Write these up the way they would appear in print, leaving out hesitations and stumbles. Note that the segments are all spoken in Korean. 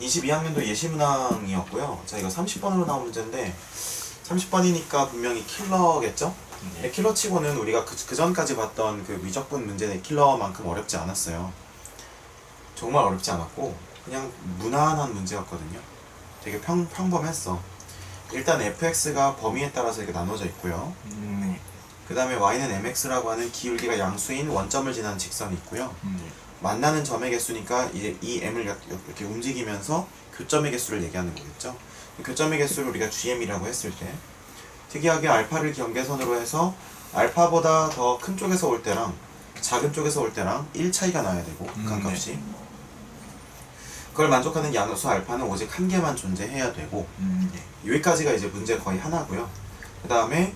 22학년도 예시문항이었고요. 자, 이거 30번으로 나온 문제인데 30번이니까 분명히 킬러겠죠? 네. 킬러치고는 우리가 그 전까지 봤던 그 위적분 문제의 킬러만큼 어렵지 않았어요. 정말 어렵지 않았고 그냥 무난한 문제였거든요. 되게 평범했어. 일단 fx가 범위에 따라서 이렇게 나눠져 있고요. 그 다음에 y는 mx라고 하는 기울기가 양수인 원점을 지나는 직선이 있고요. 만나는 점의 개수니까 이제 이 m을 이렇게 움직이면서 교점의 개수를 얘기하는 거겠죠. 교점의 개수를 우리가 gm이라고 했을 때 특이하게 알파를 경계선으로 해서 알파보다 더 큰 쪽에서 올 때랑 작은 쪽에서 올 때랑 1 차이가 나야 되고 극한값이 그걸 만족하는 양수 알파는 오직 한 개만 존재해야 되고 여기까지가 이제 문제 거의 하나고요. 그 다음에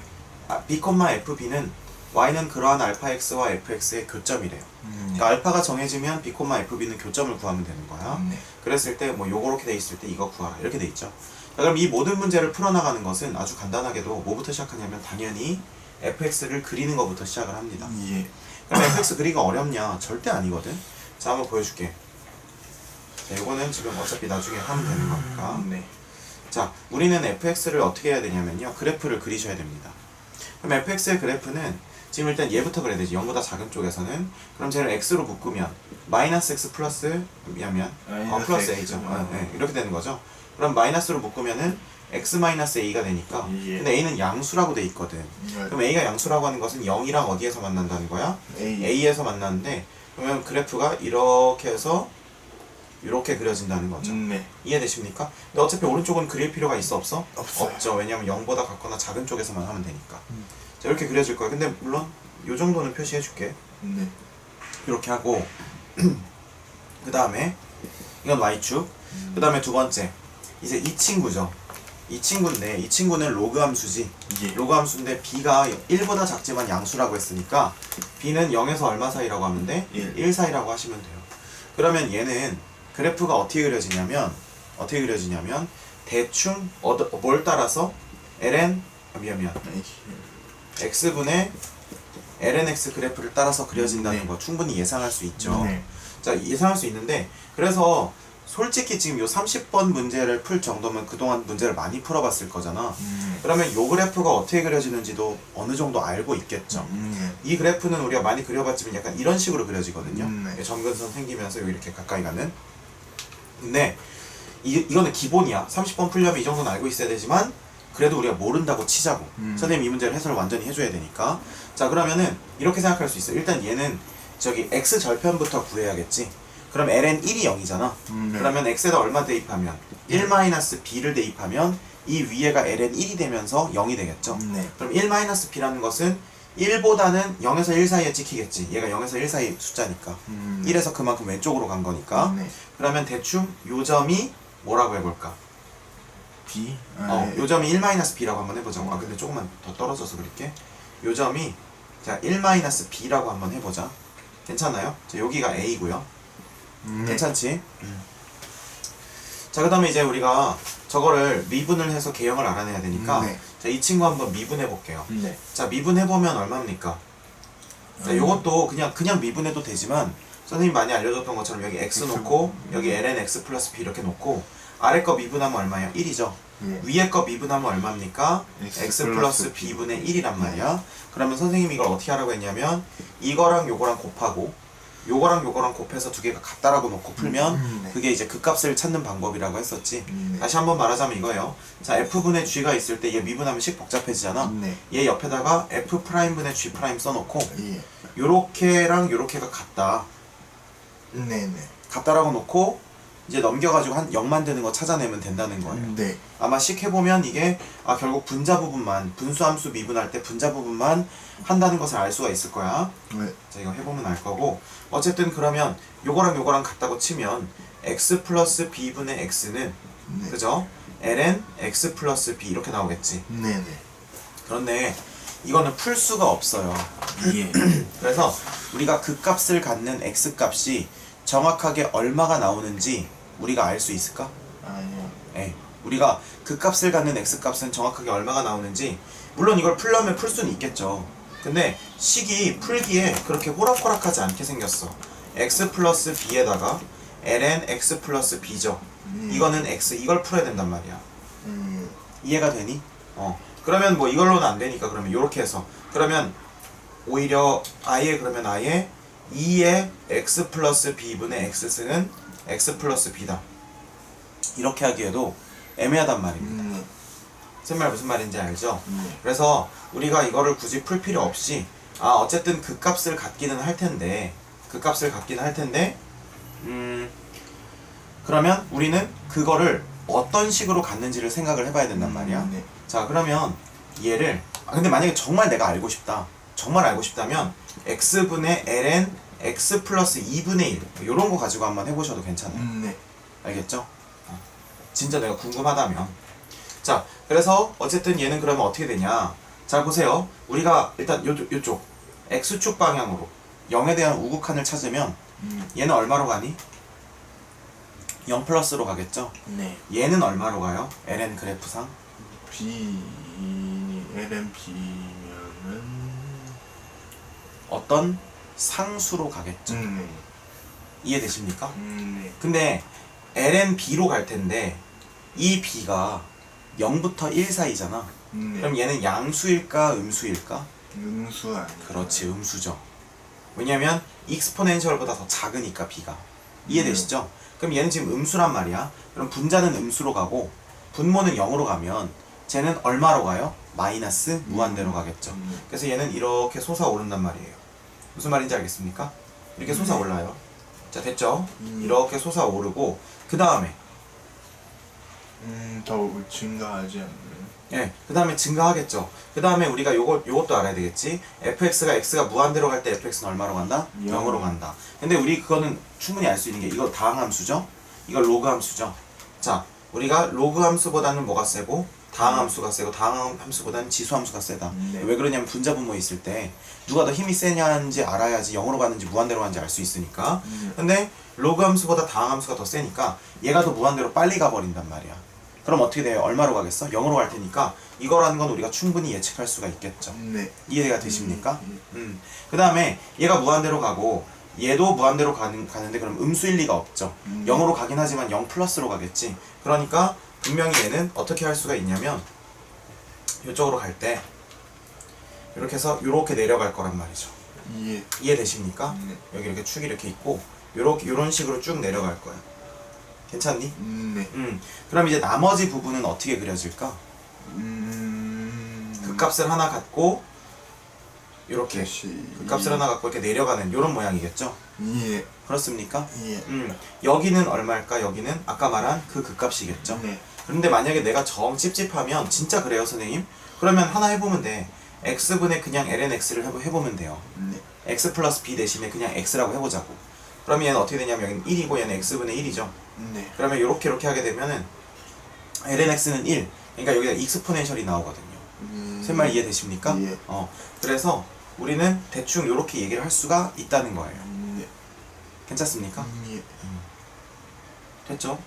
b, fb는 y는 그러한 알파 x와 fx의 교점이래요. 그러니까 알파가 정해지면 b, fb는 교점을 구하면 되는 거야. 그랬을 때 뭐 요렇게 돼 있을 때 이거 구하라 이렇게 돼 있죠. 자, 그럼 이 모든 문제를 풀어나가는 것은 아주 간단하게도 뭐부터 시작하냐면 당연히 fx를 그리는 것부터 시작을 합니다. 그럼 fx 그리기가 어렵냐? 절대 아니거든. 자, 한번 보여줄게. 자, 이거는 지금 어차피 나중에 하면 되는 거니까. 자, 우리는 fx를 어떻게 해야 되냐면요. 그래프를 그리셔야 됩니다. 그럼 fx의 그래프는 지금 일단 얘부터 그려야 되지. 0보다 작은 쪽에서는. 그럼 쟤를 x로 묶으면 마이너스 x 플러스 미안미안 플러스 a죠. 네, 이렇게 되는 거죠. 그럼 마이너스로 묶으면은 x 마이너스 a가 되니까 근데 a는 양수라고 돼 있거든. 그럼 a가 양수라고 하는 것은 0이랑 어디에서 만난다는 거야? a에서 만나는데 그러면 그래프가 이렇게 해서 이렇게 그려진다는 거죠. 이해되십니까? 근데 어차피 오른쪽은 그릴 필요가 있어 없어? 없어요. 없죠. 왜냐면 0보다 같거나 작은 쪽에서만 하면 되니까. 자, 이렇게 그려질 거야. 근데 물론 요 정도는 표시해 줄게. 이렇게 하고 그 다음에 이건 y축. 그 다음에 두 번째 이제 이 친구죠. 이 친구인데 이 친구는 로그 함수지. 로그 함수인데 b가 1보다 작지만 양수라고 했으니까 b는 0에서 얼마 사이라고 하면 돼? 1 사이라고 하시면 돼요. 그러면 얘는 그래프가 어떻게 그려지냐면 대충 뭘 따라서 ln x분의 lnx 그래프를 따라서 그려진다는 거 충분히 예상할 수 있죠. 자, 예상할 수 있는데 그래서 솔직히 지금 요 30번 문제를 풀 정도면 그동안 문제를 많이 풀어봤을 거잖아. 그러면 요 그래프가 어떻게 그려지는지도 어느 정도 알고 있겠죠. 이 그래프는 우리가 많이 그려봤지만 약간 이런 식으로 그려지거든요. 점근선 생기면서 이렇게 가까이 가는. 근데 이거는 기본이야. 30번 풀려면 이 정도는 알고 있어야 되지만 그래도 우리가 모른다고 치자고. 선생님 이 문제를 해설을 완전히 해줘야 되니까. 자, 그러면은 이렇게 생각할 수 있어. 일단 얘는 저기 x 절편부터 구해야겠지. 그럼 ln 1이 0이잖아. 그러면 x에다 얼마 대입하면 1-b를 대입하면 이 위에가 ln 1이 되면서 0이 되겠죠. 그럼 1-b라는 것은 1보다는 0에서 1 사이에 찍히겠지. 얘가 0에서 1 사이 숫자니까 1에서 그만큼 왼쪽으로 간 거니까. 그러면 대충 요 점이 뭐라고 해볼까? b? 요 점이 1-b라고 한번 해보자고. 근데 조금만 더 떨어져서 그릴게. 요 점이 자 1-b라고 한번 해보자. 괜찮아요? 자, 여기가 a고요. 괜찮지? 자, 그 다음에 이제 우리가 저거를 미분을 해서 개형을 알아내야 되니까 자, 이 친구 한번 미분해 볼게요. 자, 미분해보면 얼마입니까? 자, 요것도 그냥 미분해도 되지만 선생님이 많이 알려줬던 것처럼 여기 x 놓고 여기 ln x 플러스 b 이렇게 놓고 아래 거 미분하면 얼마예요? 1이죠. 위에 거 미분하면 얼마입니까? x 플러스 b분의 1이란 말이야. 그러면 선생님이 이걸 어떻게 하라고 했냐면 이거랑 요거랑 곱하고 요거랑 요거랑 곱해서 두 개가 같다라고 놓고 풀면 그게 이제 극값을 찾는 방법이라고 했었지. 다시 한번 말하자면 이거예요. 자, f분의 g가 있을 때 얘 미분하면 식 복잡해지잖아. 얘 옆에다가 f'분의 g' 써놓고 요렇게랑 요렇게가 같다. 같다라고 놓고 이제 넘겨가지고 한 0 만드는 거 찾아내면 된다는 거예요. 아마 식 해보면 이게 결국 분자 부분만 분수함수 미분할 때 분자 부분만 한다는 것을 알 수가 있을 거야. 자, 이거 해보면 알 거고 어쨌든 그러면 요거랑 요거랑 같다고 치면 x 플러스 b분의 x는 그죠? ln x 플러스 b 이렇게 나오겠지. 그런데 이거는 풀 수가 없어요. 그래서 우리가 그 값을 갖는 x 값이 정확하게 얼마가 나오는지 우리가 알 수 있을까? 네. 우리가 그 값을 갖는 x 값은 정확하게 얼마가 나오는지 물론 이걸 풀려면 풀 수는 있겠죠. 근데 식이 풀기에 그렇게 호락호락하지 않게 생겼어. x 플러스 b에다가 ln x 플러스 b죠. 이거는 x, 이걸 풀어야 된단 말이야. 이해가 되니? 그러면 뭐 이걸로는 안 되니까 그러면 요렇게 해서 그러면 오히려 아예 그러면 아예 2의 x 플러스 b분의 x승은 x 플러스 b다. 이렇게 하기에도 애매하단 말입니다. 무슨 말 무슨 말인지 알죠? 그래서 우리가 이거를 굳이 풀 필요 없이 어쨌든 그 값을 갖기는 할 텐데 그러면 우리는 그거를 어떤 식으로 갖는지를 생각을 해봐야 된단 말이야. 자 그러면 얘를 근데 만약에 정말 내가 알고 싶다. 정말 알고 싶다면 x분의 ln x 플러스 2분의 1 요런 거 가지고 한번 해보셔도 괜찮아요. 알겠죠? 진짜 내가 궁금하다면. 자 그래서 어쨌든 얘는 그러면 어떻게 되냐. 자 보세요. 우리가 일단 요쪽 x축 방향으로 0에 대한 우극한을 찾으면 얘는 얼마로 가니? 0 플러스로 가겠죠? 네. 얘는 얼마로 가요? ln 그래프상? ln b면은 어떤 상수로 가겠죠? 이해되십니까? 네. 근데 ln b로 갈 텐데 이 b가 0부터 1 사이잖아. 그럼 얘는 양수일까 음수일까? 음수 아니에요? 그렇지, 음수죠. 왜냐면 익스포넨셜보다 더 작으니까 b가. 이해되시죠? 그럼 얘는 지금 음수란 말이야. 그럼 분자는 음수로 가고 분모는 0으로 가면 쟤는 얼마로 가요? 마이너스 무한대로 가겠죠. 그래서 얘는 이렇게 솟아오른단 말이에요. 무슨 말인지 알겠습니까? 이렇게 솟아올라요. 자 됐죠? 이렇게 솟아오르고 그 다음에 더 증가하지 않나요? 예, 그 다음에 증가하겠죠. 그 다음에 우리가 요것도 알아야 되겠지. x가 무한대로 갈 때 fx는 얼마로 간다? 0으로 간다. 근데 우리 그거는 충분히 알 수 있는 게 이거 다항함수죠? 이거 로그함수죠? 자, 우리가 로그함수보다는 뭐가 세고 다항함수가 세고 다항함수보다는 지수함수가 세다. 왜 그러냐면 분자 분모 있을 때 누가 더 힘이 세냐는지 알아야지 0으로 가는지 무한대로 가는지 알 수 있으니까. 근데 로그함수보다 다항함수가 더 세니까 얘가 더 무한대로 빨리 가버린단 말이야. 그럼 어떻게 돼요? 얼마로 가겠어? 0으로 갈 테니까 이거라는 건 우리가 충분히 예측할 수가 있겠죠. 이해가 되십니까? 그 다음에 얘가 무한대로 가고 얘도 무한대로 가는데 그럼 음수일 리가 없죠. 0으로 가긴 하지만 0 플러스로 가겠지. 그러니까 분명히 얘는 어떻게 할 수가 있냐면 이쪽으로 갈 때 이렇게 해서 이렇게 내려갈 거란 말이죠. 이해되십니까? 여기 이렇게 축이 이렇게 있고 요런 식으로 쭉 내려갈 거야. 괜찮니? 네. 그럼 이제 나머지 부분은 어떻게 그려질까? 그 값을 하나 갖고 이렇게 그 값을 하나 갖고 이렇게 내려가는 요런 모양이겠죠? 그렇습니까? 여기는 얼마일까? 여기는 아까 말한 그 극값이겠죠? 그런데 만약에 내가 정 찝찝하면 진짜 그래요 선생님? 그러면 하나 해보면 돼. x분의 그냥 ln x를 해보면 돼요. x 플러스 b 대신에 그냥 x라고 해보자고. 그러면 얘는 어떻게 되냐면 여기는 1이고 얘는 x분의 1이죠. 그러면 이렇게 하게 되면은 ln x는 1. 그러니까 여기다 익스포넨셜이 나오거든요. 제 말 이해되십니까? 그래서 우리는 대충 이렇게 얘기를 할 수가 있다는 거예요. 괜찮습니까? 됐죠?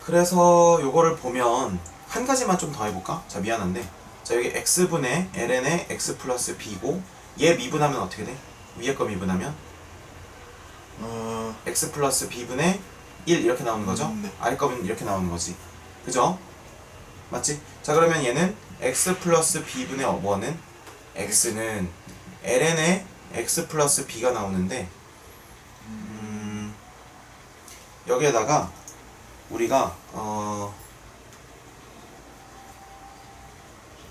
그래서 요거를 보면 한 가지만 좀 더 해볼까? 자 미안한데 자 여기 x분의 ln의 x 플러스 b고 얘 미분하면 어떻게 돼? 위에 거 미분하면 x 플러스 b분의 1 이렇게 나오는 거죠? 아래 거는 이렇게 나오는 거지. 그죠? 맞지? 자 그러면 얘는 x 플러스 b분의 1은 x는 ln의 x 플러스 b가 나오는데 여기에다가 우리가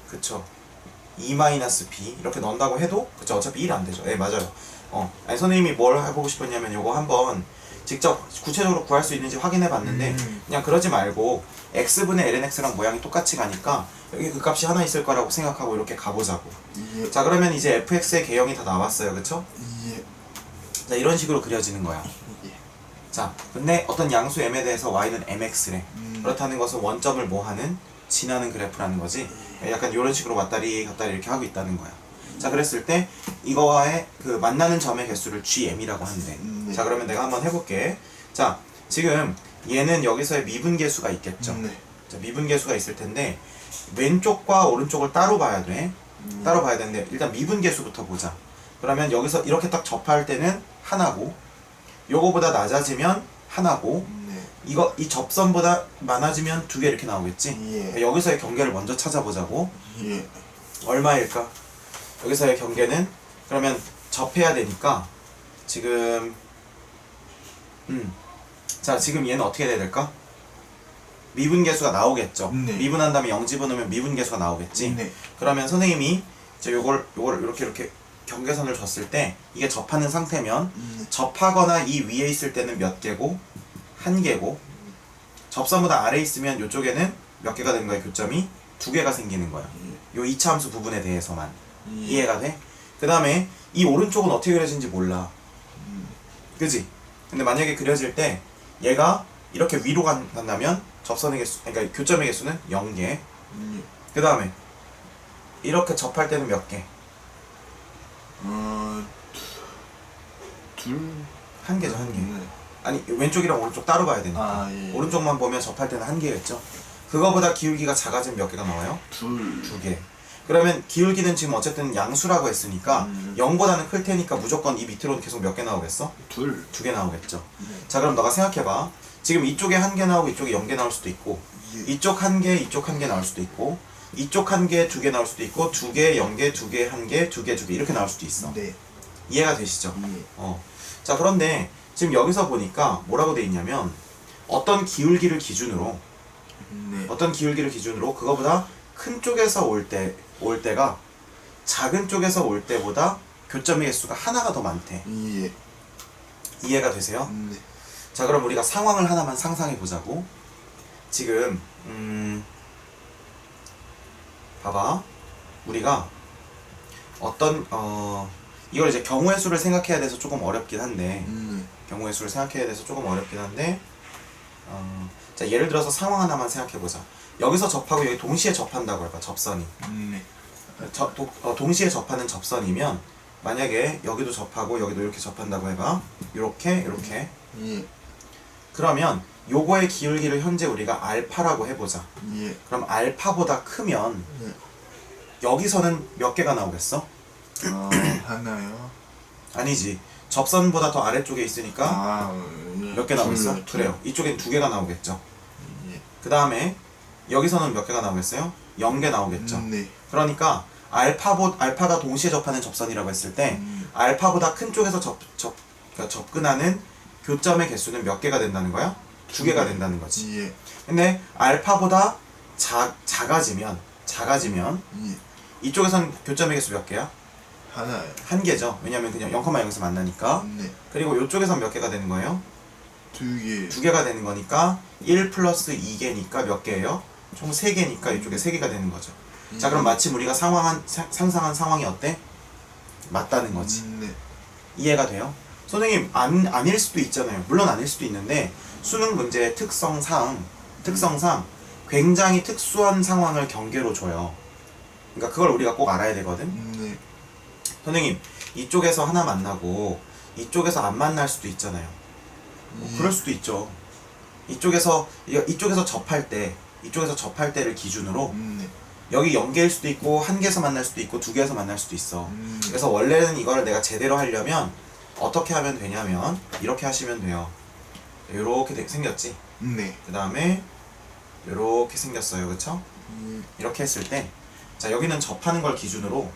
그쵸 2-b 이렇게 넣는다고 해도 그쵸 어차피 1 안 되죠. 네 맞아요. 아니 선생님이 뭘 해보고 싶었냐면 요거 한번 직접 구체적으로 구할 수 있는지 확인해 봤는데 그냥 그러지 말고 x분의 lnx랑 모양이 똑같이 가니까 여기 그 값이 하나 있을 거라고 생각하고 이렇게 가보자고. 자 그러면 이제 fx의 개형이 다 나왔어요. 그쵸? 자 이런 식으로 그려지는 거야. 자 근데 어떤 양수 m에 대해서 y는 mx래. 그렇다는 것은 원점을 뭐하는? 지나는 그래프라는 거지. 약간 이런 식으로 왔다리 갔다리 이렇게 하고 있다는 거야. 자 그랬을 때 이거와의 그 만나는 점의 개수를 gm이라고 하는데 자 그러면 내가 한번 해볼게. 자 지금 얘는 여기서의 미분계수가 있겠죠. 자 미분계수가 있을 텐데 왼쪽과 오른쪽을 따로 봐야 돼. 따로 봐야 되는데 일단 미분계수부터 보자. 그러면 여기서 이렇게 딱 접할 때는 하나고 요거보다 낮아지면 하나고 네. 이 접선보다 많아지면 두 개 이렇게 나오겠지? 예. 여기서의 경계를 먼저 찾아보자고. 예. 얼마일까? 여기서의 경계는 그러면 접해야 되니까 지금 자 지금 얘는 어떻게 돼야 될까? 미분계수가 나오겠죠. 네. 미분한 다음에 0 집어넣으면 미분계수가 나오겠지. 네. 그러면 선생님이 이제 요걸 이렇게 경계선을 줬을 때 이게 접하는 상태면 접하거나 이 위에 있을 때는 몇 개고 한 개고 접선보다 아래 있으면 요쪽에는 몇 개가 되는 거야? 교점이 두 개가 생기는 거야. 요 2차 함수 부분에 대해서만 이해가 돼? 그 다음에 이 오른쪽은 어떻게 그려진지 몰라. 그지? 근데 만약에 그려질 때 얘가 이렇게 위로 간다면 접선의 개수, 그러니까 교점의 개수는 0개. 그 다음에 이렇게 접할 때는 몇 개? 둘. 한 개죠, 한 개. 네. 아니 왼쪽이랑 오른쪽 따로 봐야 되니까. 아, 예. 오른쪽만 보면 접할 때는 한 개겠죠. 그거보다 기울기가 작아지면 몇 개가 나와요? 둘. 두 개. 그러면 기울기는 지금 어쨌든 양수라고 했으니까 0보다는 클 테니까 무조건 이 밑으로는 계속 몇 개 나오겠어? 둘. 두 개 나오겠죠. 네. 자 그럼 너가 생각해봐. 지금 이쪽에 한 개 나오고 이쪽에 0개 나올 수도 있고 예. 이쪽 한 개, 이쪽 한 개 나올 수도 있고 이쪽 한 개, 두 개 나올 수도 있고 두 개, 0개, 두 개, 한 개, 두 개, 두 개 이렇게 나올 수도 있어. 네. 이해가 되시죠? 예. 자 그런데 지금 여기서 보니까 뭐라고 돼 있냐면 어떤 기울기를 기준으로 네. 그거보다 큰 쪽에서 올 때가 작은 쪽에서 올 때보다 교점의 개수가 하나가 더 많대. 예. 이해가 되세요? 네. 자 그럼 우리가 상황을 하나만 상상해 보자고. 지금 봐봐. 우리가 어떤 이걸 이제 경우의 수를 생각해야 돼서 조금 어렵긴 한데 경우의 수를 생각해야 돼서 조금 어렵긴 한데 자 예를 들어서 상황 하나만 생각해 보자. 여기서 접하고 여기 동시에 접한다고 해봐. 접선이 네. 동시에 접하는 접선이면 만약에 여기도 접하고 여기도 이렇게 접한다고 해봐. 이렇게 예. 그러면 요거의 기울기를 현재 우리가 알파라고 해보자. 예. 그럼 알파보다 크면 네. 여기서는 몇 개가 나오겠어? 하나요? 아니지. 접선보다 더 아래쪽에 있으니까 예. 몇 개 나오겠어? 둘. 그래요. 이쪽엔 두 개가 나오겠죠. 예. 그 다음에 여기서는 몇 개가 나오겠어요? 0개 나오겠죠. 네. 그러니까 알파가 동시에 접하는 접선이라고 했을 때 알파보다 큰 쪽에서 그러니까 접근하는 교점의 개수는 몇 개가 된다는 거야? 두 개가 된다는 거지. 예. 근데 알파보다 작아지면 예. 이쪽에선 교점의 개수 몇 개야? 하나요? 한 개죠. 왜냐면 그냥 0,0에서 만나니까. 네. 그리고 이쪽에선 몇 개가 되는 거예요? 두 개. 두 개가 되는 거니까 1 플러스 2개니까 몇 개예요? 총 3개니까 이쪽에 3개가 되는 거죠. 자 그럼 마침 우리가 상상한 상황이 어때? 맞다는 거지. 네. 이해가 돼요? 선생님 아닐 수도 있잖아요. 물론 아닐 수도 있는데 수능 문제의 특성상 굉장히 특수한 상황을 경계로 줘요. 그러니까 그걸 우리가 꼭 알아야 되거든. 네. 선생님 이쪽에서 하나 만나고 이쪽에서 안 만날 수도 있잖아요. 그럴 수도 있죠. 이쪽에서 접할 때를 기준으로 네. 여기 0개일 수도 있고 1개에서 만날 수도 있고 2개에서 만날 수도 있어. 그래서 원래는 이거를 내가 제대로 하려면 어떻게 하면 되냐면 이렇게 하시면 돼요. 이렇게 생겼지. 네. 그 다음에 이렇게 생겼어요. 그쵸? 이렇게 했을 때 자 여기는 접하는 걸 기준으로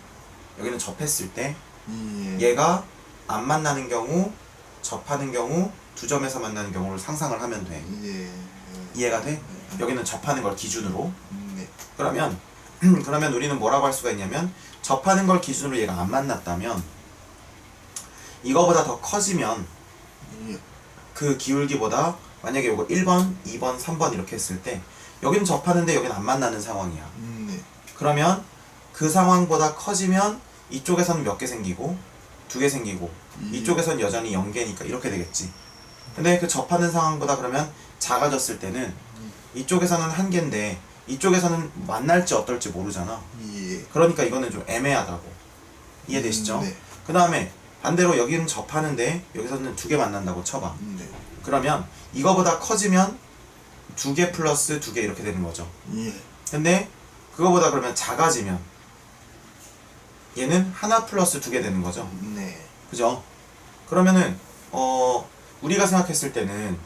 여기는 접했을 때 예. 얘가 안 만나는 경우 접하는 경우 두 점에서 만나는 경우를 상상을 하면 돼. 예. 이해가 돼? 여기는 접하는 걸 기준으로. 네. 그러면 우리는 뭐라고 할 수가 있냐면 접하는 걸 기준으로 얘가 안 만났다면 이거보다 더 커지면 예. 그 기울기보다 만약에 이거 1번, 2번, 3번 이렇게 했을 때 여기는 접하는데 여기는 안 만나는 상황이야. 네. 그러면 그 상황보다 커지면 이쪽에서는 몇 개 생기고 두 개 생기고 이쪽에서는 여전히 0개니까 이렇게 되겠지. 근데 그 접하는 상황보다 그러면 작아졌을 때는 이쪽에서는 한 개인데 이쪽에서는 만날지 어떨지 모르잖아. 예. 그러니까 이거는 좀 애매하다고. 이해되시죠? 네. 그 다음에 반대로 여기는 접하는데 여기서는 두 개 만난다고 쳐봐. 네. 그러면 이거보다 커지면 두 개 플러스 두 개 이렇게 되는 거죠. 예. 근데 그거보다 그러면 작아지면 얘는 하나 플러스 두 개 되는 거죠. 네. 그죠? 그러면은 우리가 생각했을 때는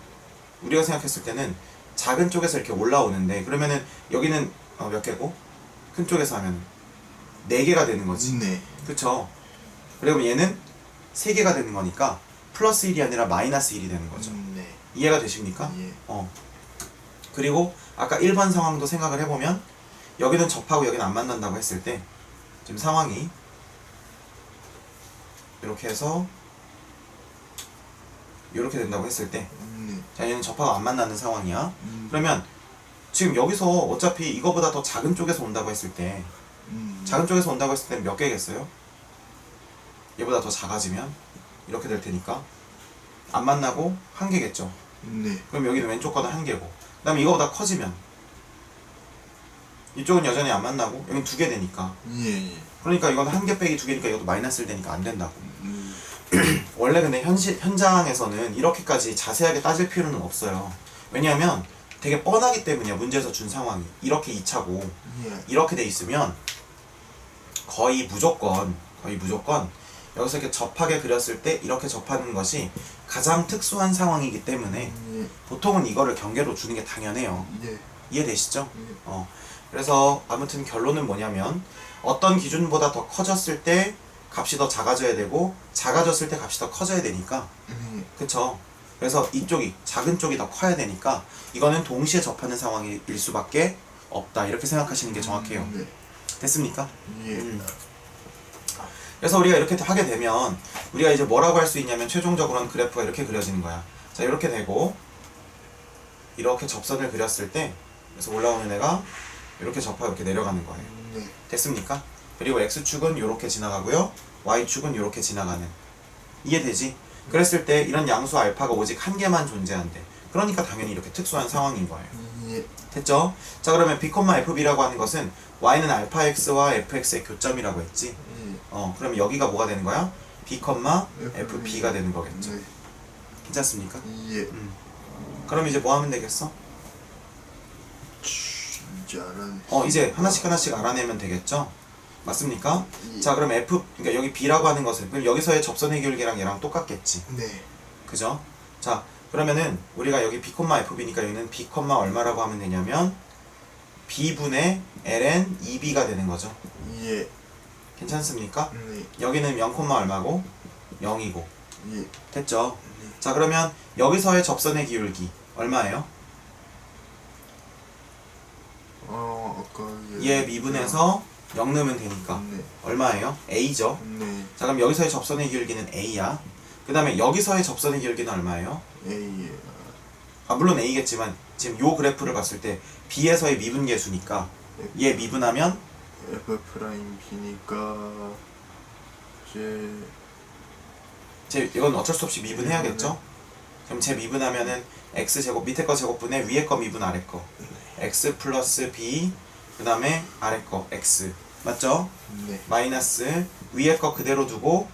작은 쪽에서 이렇게 올라오는데, 그러면은 여기는 몇 개고? 큰 쪽에서 하면 4개가 되는 거지. 네. 그쵸? 그리고 얘는 3개가 되는 거니까 플러스 1이 아니라 마이너스 1이 되는 거죠. 네. 이해가 되십니까? 예. 그리고 아까 1번 상황도 생각을 해보면 여기는 접하고 여기는 안 만난다고 했을 때 지금 상황이 이렇게 해서 이렇게 된다고 했을 때, 네. 자, 얘는 접하고 안 만나는 상황이야. 그러면 지금 여기서 어차피 이거보다 더 작은 쪽에서 온다고 했을 때, 작은 쪽에서 온다고 했을 때는 몇 개겠어요? 얘보다 더 작아지면 이렇게 될 테니까 안 만나고 1개겠죠. 네. 그럼 여기는 왼쪽 거는 1개고, 그 다음에 이거보다 커지면 이쪽은 여전히 안 만나고 여기는 2개 되니까, 예. 그러니까 이건 1개 빼기 2개니까 이것도 마이너스를 되니까 안 된다고. 원래 근데 현장에서는 이렇게까지 자세하게 따질 필요는 없어요. 왜냐하면 되게 뻔하기 때문이야. 문제에서 준 상황이 이렇게 2차고 예. 이렇게 돼 있으면 거의 무조건 여기서 이렇게 접하게 그렸을 때 이렇게 접하는 것이 가장 특수한 상황이기 때문에 예. 보통은 이거를 경계로 주는 게 당연해요. 예. 이해되시죠? 예. 그래서 아무튼 결론은 뭐냐면, 어떤 기준보다 더 커졌을 때 값이 더 작아져야 되고 작아졌을 때 값이 더 커져야 되니까, 그쵸? 그래서 이쪽이 작은 쪽이 더 커야 되니까 이거는 동시에 접하는 상황일 수밖에 없다, 이렇게 생각하시는 게 정확해요. 네. 됐습니까? 예. 그래서 우리가 이렇게 하게 되면 우리가 이제 뭐라고 할 수 있냐면, 최종적으로는 그래프가 이렇게 그려지는 거야. 자, 이렇게 되고 이렇게 접선을 그렸을 때, 그래서 올라오는 애가 이렇게 접하고 이렇게 내려가는 거예요. 네. 됐습니까? 그리고 X축은 이렇게 지나가고요, Y축은 이렇게 지나가는. 이해되지? 그랬을 때 이런 양수 알파가 오직 1개만 존재한대. 그러니까 당연히 이렇게 특수한 상황인 거예요. 예. 됐죠? 자, 그러면 B, FB라고 하는 것은 Y는 알파 X와 FX의 교점이라고 했지? 예. 그럼 여기가 뭐가 되는 거야? B, FB가 되는 거겠죠. 네. 괜찮습니까? 예. 그럼 이제 뭐 하면 되겠어? 이제 알아내. 이제 하나씩 알아내면 되겠죠? 맞습니까? 예. 자, 그럼 그러니까 여기 B라고 하는 것은, 그럼 여기서의 접선의 기울기랑 얘랑 똑같겠지. 네. 그죠? 자, 그러면은 우리가 여기 B, FB니까 여기는 B, 얼마라고 하면 되냐면 B분의 ln 2B가 되는 거죠. 예. 괜찮습니까? 네. 여기는 0, 얼마고? 0이고. 예. 됐죠? 자, 그러면 여기서의 접선의 기울기 얼마예요? 아까 얘 미분해서 0 넣으면 되니까 네. 얼마예요? A죠? 네. 자, 그럼 여기서의 접선의 기울기는 A야. 그 다음에 여기서의 접선의 기울기는 얼마예요? A. 물론 A겠지만 지금 요 그래프를 봤을 때 B에서의 미분계수니까 얘 미분하면 F 프라임 B니까 이건 어쩔 수 없이 미분해야겠죠? 그럼 제 미분하면은 X제곱, 밑에 거 제곱분에 위에 거 미분 아래 거 X 플러스 B, 그 다음에 아래 거 X, 맞죠? 네. 마이너스 위에 거 그대로 두고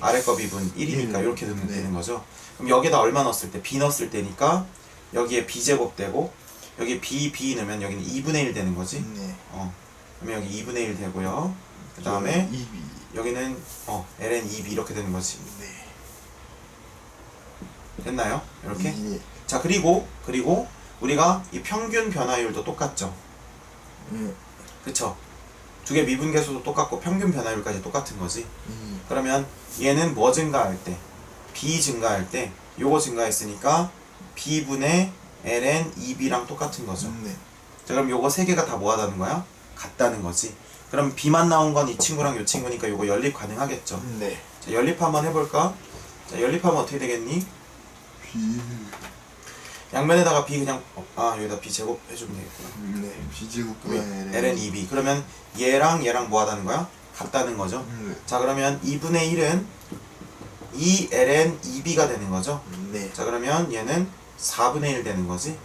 아래 거 미분 1이니까 이렇게 네. 되는 거죠. 그럼 여기다 얼마 넣었을 때? B 넣었을 때니까 여기에 B제곱 되고, 여기 B 넣으면 여기는 2분의 1 되는 거지. 네. 그러면 여기 2분의 1 되고요. 그 다음에 2B. 여기는 ln 2b 이렇게 되는 거지. 네. 됐나요? 이렇게? 예. 자, 그리고 우리가 이 평균 변화율도 똑같죠. 예. 그쵸? 두 개 미분계수도 똑같고 평균 변화율까지 똑같은 거지. 그러면 얘는 뭐 증가할 때? B 증가할 때 요거 증가했으니까 B분의 ln 2b랑 똑같은 거죠. 네. 자, 그럼 요거 세 개가 다 뭐하다는 거야? 같다는 거지. 그럼 B만 나온 건 이 친구랑 요 친구니까 요거 연립 가능하겠죠. 네. 자, 연립 한번 해볼까? 자, 연립하면 어떻게 되겠니? B. 양면에다가 B 그냥 여기다 B 제곱 해주면 되겠구나. 네. B제곱분의 ln 2b. 그러면 얘랑 뭐하다는 거야? 같다는 거죠. 네. 자, 그러면 2분의 1은 2 ln 2b가 되는 거죠. 네. 자, 그러면 얘는 4분의 1 되는 거지.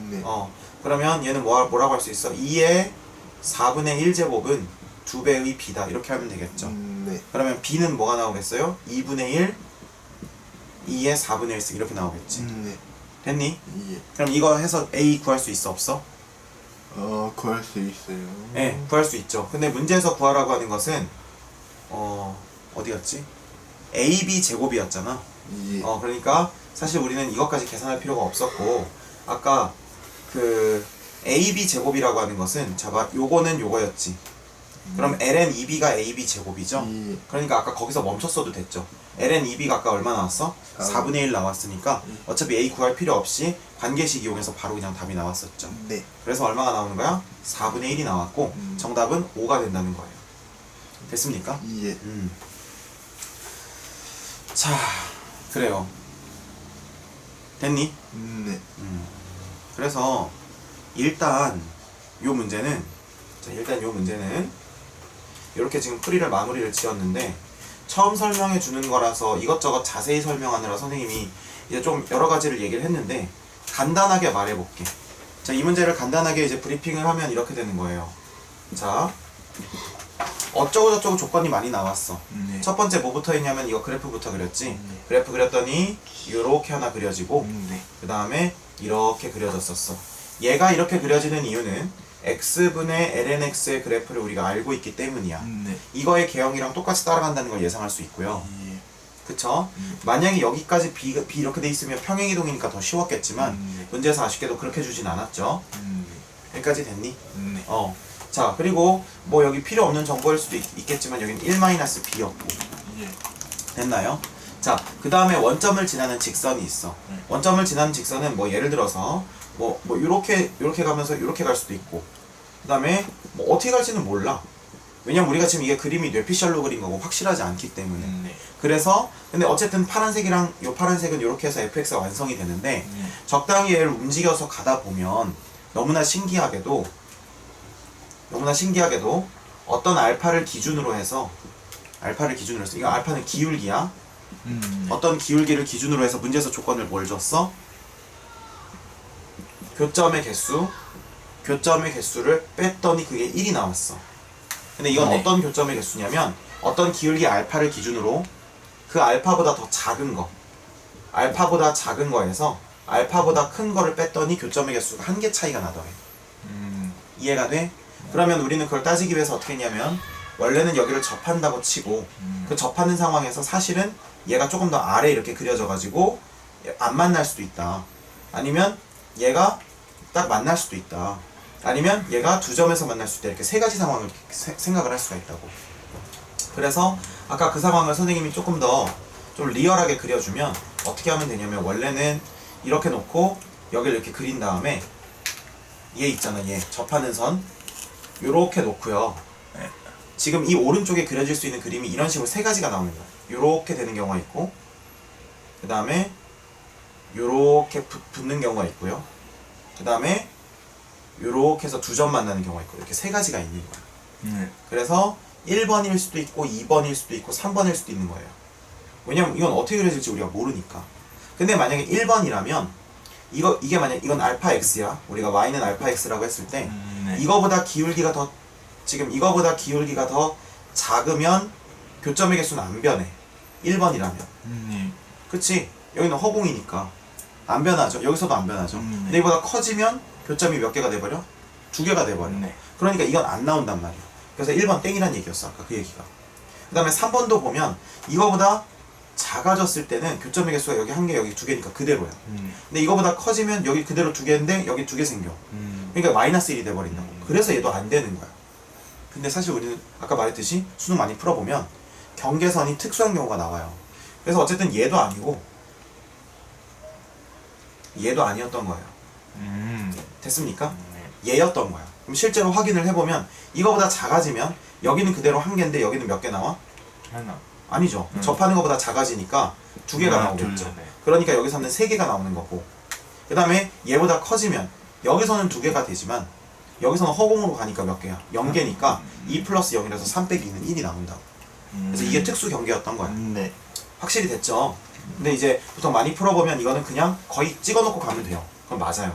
네. 그러면 얘는 뭐라고 할 수 있어? 2의 4분의 1제곱은 2배의 b다, 이렇게 하면 되겠죠. 네. 그러면 b는 뭐가 나오겠어요? 2분의 1 2의 4분의 1씩 이렇게 나오겠지. 네. 됐니? 예. 그럼 이거 해서 a 구할 수 있어, 없어? 구할 수 있어요. 네, 구할 수 있죠. 근데 문제에서 구하라고 하는 것은 어디였지? ab 제곱이었잖아. 예. 그러니까 사실 우리는 이것까지 계산할 필요가 없었고 아까 그 AB 제곱이라고 하는 것은 자봐 요거는 요거였지. 그럼 ln 2b가 ab 제곱이죠. 예. 그러니까 아까 거기서 멈췄어도 됐죠. ln 2b가 아까 얼마 나왔어? 4분의 1 나왔으니까 어차피 a 구할 필요 없이 관계식 이용해서 바로 그냥 답이 나왔었죠. 네. 그래서 얼마가 나오는 거야? 4분의 1이 나왔고 정답은 5가 된다는 거예요. 됐습니까? 예. 자, 그래요. 됐니? 네. 그래서 일단 요 문제는 이렇게 지금 풀이를 마무리를 지었는데 처음 설명해 주는 거라서 이것저것 자세히 설명하느라 선생님이 이제 좀 여러 가지를 얘기를 했는데 간단하게 말해 볼게. 자, 이 문제를 간단하게 이제 브리핑을 하면 이렇게 되는 거예요. 자, 어쩌고 저쩌고 조건이 많이 나왔어. 네. 첫 번째 뭐부터 했냐면 이거 그래프부터 그렸지. 그래프 그렸더니 요렇게 하나 그려지고 네. 그 다음에 이렇게 그려졌었어. 얘가 이렇게 그려지는 이유는 x분의 lnx의 그래프를 우리가 알고 있기 때문이야. 네. 이거의 개형이랑 똑같이 따라간다는 걸 예상할 수 있고요. 예. 그쵸? 만약에 여기까지 b 이렇게 돼 있으면 평행이동이니까 더 쉬웠겠지만 문제에서 아쉽게도 그렇게 주진 않았죠. 여기까지 됐니? 네. 자, 그리고 뭐 여기 필요 없는 정보일 수도 있겠지만 여기는 1-b였고 예. 됐나요? 자, 그 다음에 원점을 지나는 직선이 있어. 원점을 지나는 직선은 뭐 예를 들어서 뭐 요렇게 가면서 요렇게 갈 수도 있고 그 다음에 뭐 어떻게 갈지는 몰라. 왜냐면 우리가 지금 이게 그림이 뇌피셜로 그린 거고 확실하지 않기 때문에. 네. 그래서 근데 어쨌든 파란색이랑 요 파란색은 요렇게 해서 fx가 완성이 되는데 적당히 얘를 움직여서 가다 보면 너무나 신기하게도 어떤 알파를 기준으로 해서 이거 알파는 기울기야. 어떤 기울기를 기준으로 해서 문제에서 조건을 뭘 줬어? 교점의 개수를 뺐더니 그게 1이 나왔어. 근데 이건 네. 어떤 교점의 개수냐면 어떤 기울기 알파를 기준으로 그 알파보다 더 작은 거에서 알파보다 큰 거를 뺐더니 교점의 개수가 한 개 차이가 나더래. 이해가 돼? 그러면 우리는 그걸 따지기 위해서 어떻게 했냐면 원래는 여기를 접한다고 치고 그 접하는 상황에서 사실은 얘가 조금 더 아래 이렇게 그려져 가지고 안 만날 수도 있다. 아니면 얘가 딱 만날 수도 있다. 아니면 얘가 두 점에서 만날 수도 있다. 이렇게 세 가지 상황을 생각을 할 수가 있다고. 그래서 아까 그 상황을 선생님이 조금 더 좀 리얼하게 그려주면 어떻게 하면 되냐면 원래는 이렇게 놓고 여기를 이렇게 그린 다음에 얘 있잖아, 얘 접하는 선 요렇게 놓고요. 지금 이 오른쪽에 그려질 수 있는 그림이 이런 식으로 세 가지가 나오는 거야. 요렇게 되는 경우가 있고 그 다음에 요렇게 붙는 경우가 있고요. 그 다음에 요렇게 해서 두 점 만나는 경우가 있고 이렇게 세 가지가 있는 거야. 그래서 1번일 수도 있고 2번일 수도 있고 3번일 수도 있는 거예요. 왜냐면 이건 어떻게 그려질지 우리가 모르니까. 근데 만약에 1번이라면 이게 만약 이건 알파 x야. 우리가 y는 알파 x라고 했을 때 이거보다 기울기가 더 작으면 교점의 개수는 안 변해. 1번이라면. 그치? 여기는 허공이니까 안 변하죠. 여기서도 안 변하죠. 근데 이보다 커지면 교점이 몇 개가 돼버려? 2개가 돼버려. 그러니까 이건 안 나온단 말이야. 그래서 1번 땡이란 얘기였어. 아까 그 얘기가. 그 다음에 3번도 보면 이거보다 작아졌을 때는 교점의 개수가 여기 1개, 여기 2개니까 그대로야. 근데 이거보다 커지면 여기 그대로 2개인데 여기 2개 생겨. 그러니까 마이너스 1이 돼버린다고. 그래서 얘도 안 되는 거야. 근데 사실 우리는 아까 말했듯이 수능 많이 풀어보면 경계선이 특수한 경우가 나와요. 그래서 어쨌든 얘도 아니고 얘도 아니었던 거예요. 됐습니까? 얘였던 거야. 그럼 실제로 확인을 해보면 이거보다 작아지면 여기는 그대로 1개인데 여기는 몇 개 나와? 하나. 아니죠. 접하는 것보다 작아지니까 2개가 나오겠죠. 그러니까 여기서는 3개가 나오는 거고 그 다음에 얘보다 커지면 여기서는 2개가 되지만 여기서는 허공으로 가니까 몇 개야? 0개니까 2 플러스 0이라서 3 빼기 2는 1이 나온다고. 그래서 이게 특수 경계였던 거야. 네. 확실히 됐죠? 근데 이제 보통 많이 풀어보면 이거는 그냥 거의 찍어놓고 가면 돼요. 그럼 맞아요.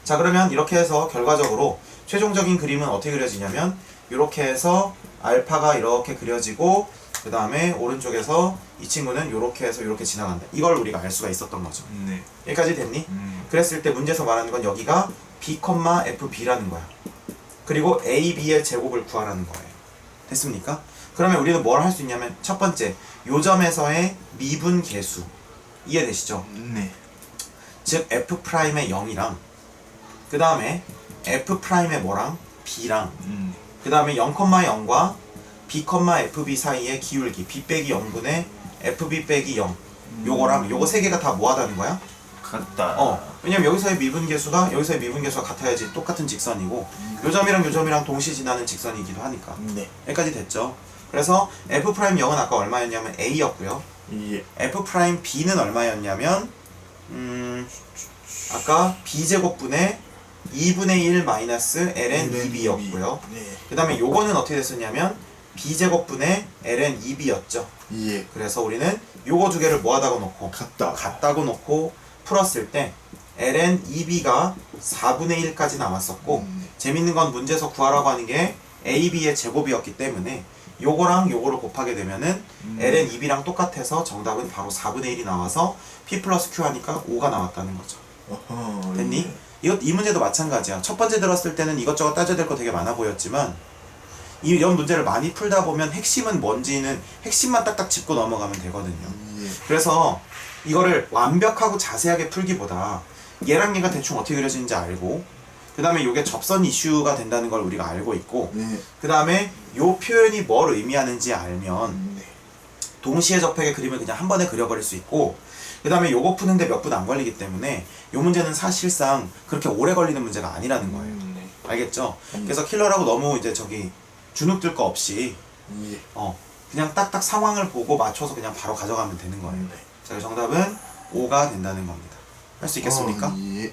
자, 그러면 이렇게 해서 결과적으로 최종적인 그림은 어떻게 그려지냐면 이렇게 해서 알파가 이렇게 그려지고 그 다음에 오른쪽에서 이 친구는 이렇게 해서 이렇게 지나간다. 이걸 우리가 알 수가 있었던 거죠. 여기까지 됐니? 그랬을 때 문제에서 말하는 건 여기가 b, fb라는 거야. 그리고 a, b의 제곱을 구하라는 거예요. 됐습니까? 그러면 우리는 뭘 할 수 있냐면 첫 번째, 요 점에서의 미분 계수 이해되시죠? 네. 즉 F'의 0이랑 그 다음에 F'의 뭐랑? B랑 그 다음에 0,0과 B, FB 사이의 기울기 B 빼기 0분의 FB 빼기 0 요거랑 요거 세 개가 다 뭐하다는 거야? 같다. 왜냐면 여기서의 미분계수가 여기서의 미분계수가 같아야지 똑같은 직선이고 요 점이랑 요 점이랑 동시에 지나는 직선이기도 하니까 네. 여기까지 됐죠? 그래서 F'0은 아까 얼마였냐면 A였고요 예. F'B는 얼마였냐면 아까 B제곱분의 2분의 1 마이너스 ln 2b였고요 네. 그 다음에 요거는 어떻게 됐었냐면 B제곱분의 ln 2b였죠 예. 그래서 우리는 요거 두 개를 뭐하다고 놓고 같다고 놓고 풀었을 때 ln 2b가 4분의 1까지 남았었고 재밌는 건 문제에서 구하라고 하는 게 ab의 제곱이었기 때문에 요거랑 요거를 곱하게 되면은 ln 2b랑 똑같아서 정답은 바로 4분의 1이 나와서 p 플러스 q 하니까 5가 나왔다는 거죠. 어허, 됐니? 예. 이 문제도 마찬가지야. 첫 번째 들었을 때는 이것저것 따져야 될 거 되게 많아 보였지만 이런 문제를 많이 풀다 보면 핵심은 뭔지는 핵심만 딱딱 짚고 넘어가면 되거든요. 예. 그래서 이거를 완벽하고 자세하게 풀기보다 얘랑 얘가 대충 어떻게 그려지는지 알고 그 다음에 요게 접선 이슈가 된다는 걸 우리가 알고 있고 네. 그 다음에 요 표현이 뭘 의미하는지 알면 네. 동시에 접촉의 그림을 그냥 한 번에 그려버릴 수 있고 그 다음에 요거 푸는데 몇 분 안 걸리기 때문에 요 문제는 사실상 그렇게 오래 걸리는 문제가 아니라는 거예요. 네. 알겠죠? 그래서 킬러라고 너무 이제 저기 주눅들 거 없이 예. 그냥 딱딱 상황을 보고 맞춰서 그냥 바로 가져가면 되는 거예요. 네. 자, 정답은 5가 된다는 겁니다. 할 수 있겠습니까? 예.